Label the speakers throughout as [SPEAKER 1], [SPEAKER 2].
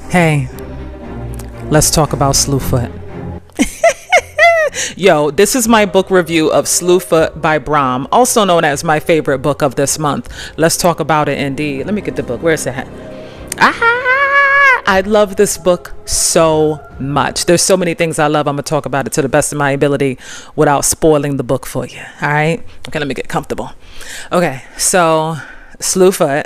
[SPEAKER 1] Hey, let's talk about Slewfoot. Yo, this is my book review of Slewfoot by Brom, also known as my favorite book of this month. Let's talk about it indeed. Let me get the book. Where's it at? I love this book so much. There's so many things I love. I'm going to talk about it to the best of my ability without spoiling the book for you. All right? Okay, let me get comfortable. Okay, so Slewfoot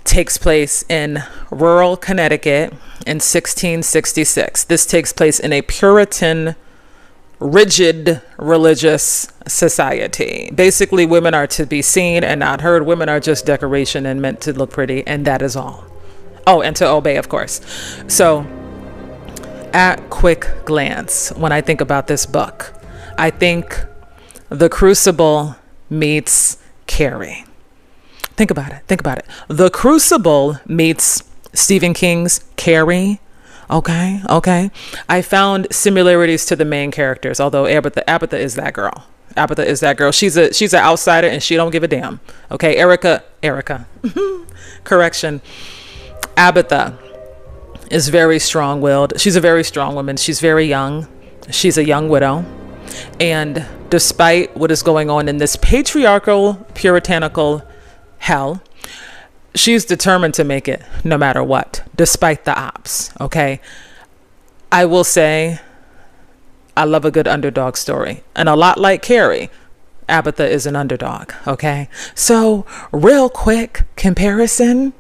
[SPEAKER 1] takes place in rural Connecticut in 1666. This takes place in a Puritan, rigid religious society. Basically, women are to be seen and not heard. Women are just decoration and meant to look pretty, and that is all. Oh, and to obey, of course. So, at quick glance, when I think about this book, I think The Crucible meets Carrie. Think about it. The Crucible meets Stephen King's Carrie. Okay. I found similarities to the main characters, although Abatha is that girl. Abatha is that girl. She's an outsider and she don't give a damn. Okay, Erica. Correction. Abatha is very strong-willed. She's a very strong woman. She's very young. She's a young widow. And despite what is going on in this patriarchal, puritanical hell, she's determined to make it no matter what, despite the odds. Okay. I will say I love a good underdog story. And a lot like Carrie, Abatha is an underdog. Okay. So real quick comparison.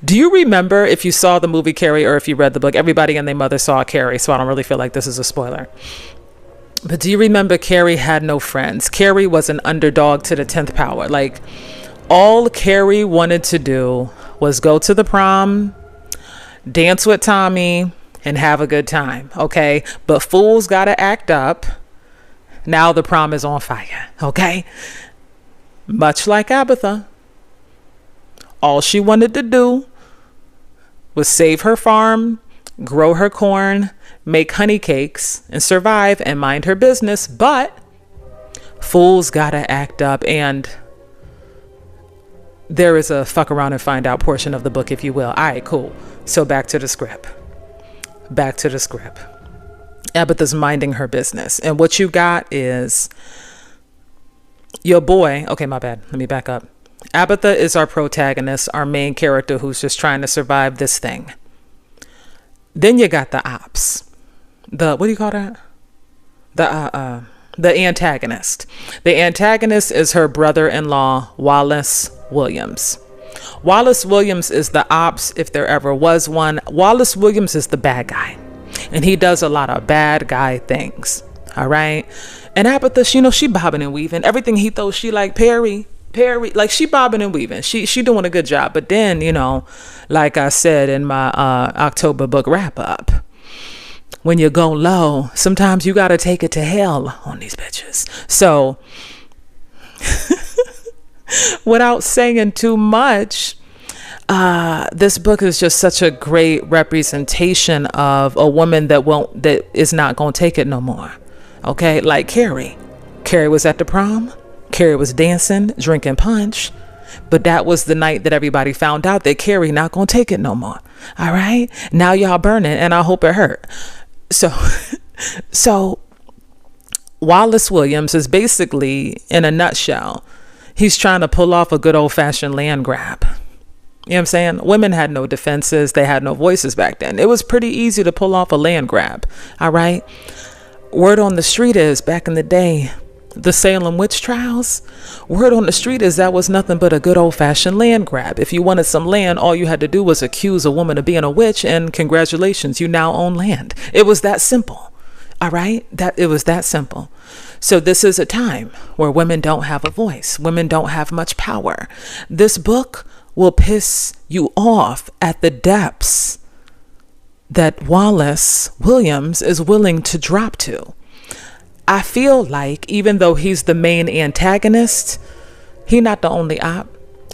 [SPEAKER 1] Do you remember, if you saw the movie Carrie or if you read the book, everybody and their mother saw Carrie, so I don't really feel like this is a spoiler. But do you remember Carrie had no friends? Carrie was an underdog to the 10th power. Like, all Carrie wanted to do was go to the prom, dance with Tommy, and have a good time, okay? But fools gotta act up. Now the prom is on fire, okay? Much like Abatha, all she wanted to do was save her farm, grow her corn, make honey cakes, and survive and mind her business. But fools gotta act up, and there is a fuck around and find out portion of the book, if you will. All right, cool. So back to the script. Abatha's minding her business. And what you got is your boy. Okay, my bad. Let me back up. Abatha is our protagonist, our main character who's just trying to survive this thing. Then you got the ops. What do you call that? The antagonist. The antagonist is her brother-in-law, Wallace Williams. Wallace Williams is the ops, if there ever was one. Wallace Williams is the bad guy, and he does a lot of bad guy things. All right. And Abatha, she bobbing and weaving. Everything he throws, she like Perry, like she bobbing and weaving. She doing a good job. But then, like I said in my October book wrap up, when you go low, sometimes you got to take it to hell on these bitches. So without saying too much, this book is just such a great representation of a woman that is not going to take it no more. Okay. Like Carrie was at the prom. Carrie was dancing, drinking punch. But that was the night that everybody found out that Carrie not going to take it no more. All right. Now y'all burning, and I hope it hurt. So Wallace Williams is basically, in a nutshell, he's trying to pull off a good old fashioned land grab. You know what I'm saying? Women had no defenses. They had no voices back then. It was pretty easy to pull off a land grab. All right. Word on the street is, back in the day, the Salem witch trials, word on the street is that was nothing but a good old fashioned land grab. If you wanted some land, all you had to do was accuse a woman of being a witch, and congratulations, you now own land. It was that simple. All right. It was that simple. So this is a time where women don't have a voice. Women don't have much power. This book will piss you off at the depths that Wallace Williams is willing to drop to. I feel like, even though he's the main antagonist, he's not the only op.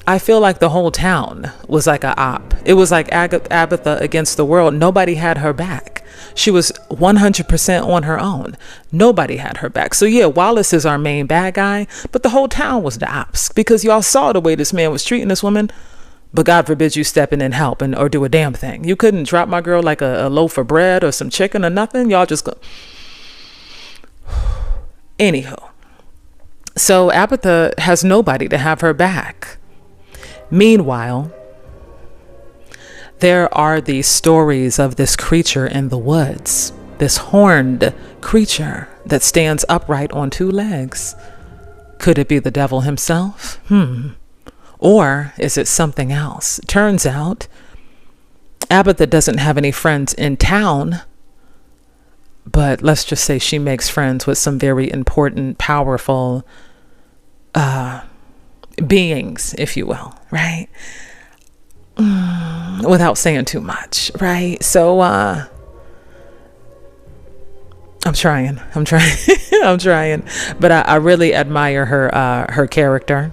[SPEAKER 1] I feel like the whole town was like a op. It was like Abatha against the world. Nobody had her back. She was 100% on her own. Nobody had her back. So yeah, Wallace is our main bad guy, but the whole town was the ops, because y'all saw the way this man was treating this woman. but God forbid you step in and help or do a damn thing. You couldn't drop my girl like a loaf of bread or some chicken or nothing. Y'all just go. Anywho, so Abatha has nobody to have her back. Meanwhile, there are these stories of this creature in the woods, this horned creature that stands upright on two legs. Could it be the devil himself? Or is it something else? Turns out, Abatha doesn't have any friends in town, but let's just say she makes friends with some very important, powerful beings, if you will, right? Without saying too much, right? So I'm trying. I'm trying. But I really admire her character.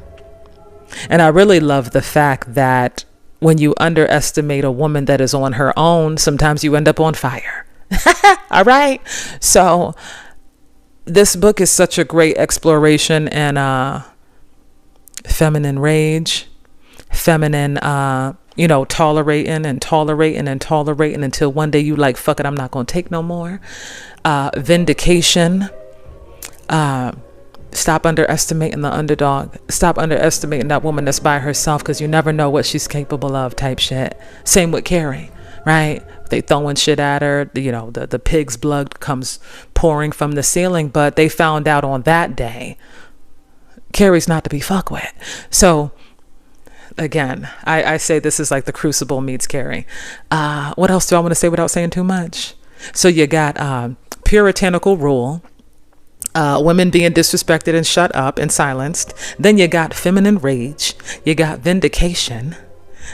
[SPEAKER 1] And I really love the fact that when you underestimate a woman that is on her own, sometimes you end up on fire. All right. So this book is such a great exploration and feminine rage, feminine, tolerating until one day you like, fuck it, I'm not going to take no more. Vindication. Stop underestimating the underdog. Stop underestimating that woman that's by herself, because you never know what she's capable of, type shit. Same with Carrie, right? They throwing shit at her. The pig's blood comes pouring from the ceiling, but they found out on that day Carrie's not to be fucked with. So again, I say this is like the Crucible meets Carrie. What else do I want to say without saying too much? So you got puritanical rule. Women being disrespected and shut up and silenced. Then you got feminine rage. You got vindication.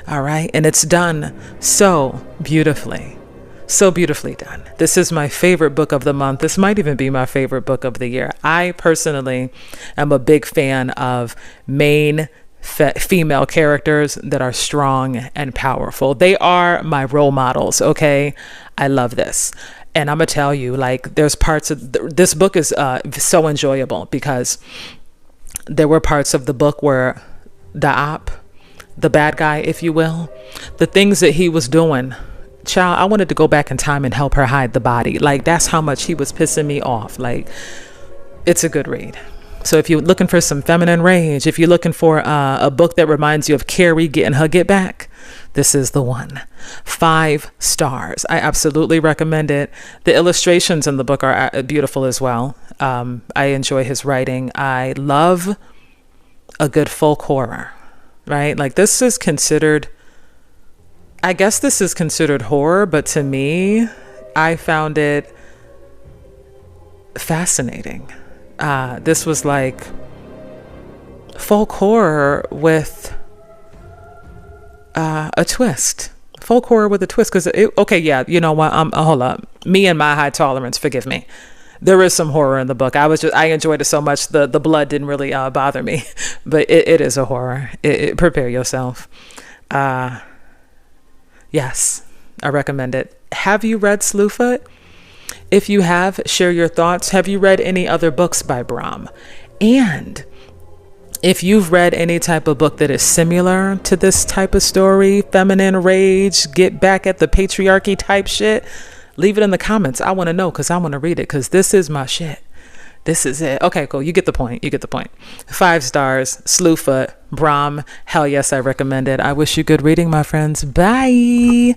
[SPEAKER 1] All right. And it's done so beautifully. So beautifully done. This is my favorite book of the month. This might even be my favorite book of the year. I personally am a big fan of main female characters that are strong and powerful. They are my role models. Okay. I love this. And I'm going to tell you, like, there's parts of this book is so enjoyable because there were parts of the book where the bad guy, if you will, the things that he was doing, child, I wanted to go back in time and help her hide the body. Like, that's how much he was pissing me off. Like, it's a good read. So if you're looking for some feminine rage, if you're looking for a book that reminds you of Carrie getting her get back, this is the one. 5 stars. I absolutely recommend it. The illustrations in the book are beautiful as well. I enjoy his writing. I love a good folk horror, right? Like, this is considered, I guess this is considered horror, but to me, I found it fascinating. This was like folk horror with a twist. Folk horror with a twist. Because, yeah, you know what? Hold up. Me and my high tolerance, forgive me. There is some horror in the book. I enjoyed it so much. The blood didn't really bother me. But it is a horror. Prepare yourself. Yes, I recommend it. Have you read Slewfoot? If you have, share your thoughts. Have you read any other books by Brom? And if you've read any type of book that is similar to this type of story, feminine rage, get back at the patriarchy type shit, leave it in the comments. I want to know, because I want to read it, because this is my shit. This is it. Okay, cool. You get the point. 5 stars, Slewfoot, Brom. Hell yes, I recommend it. I wish you good reading, my friends. Bye.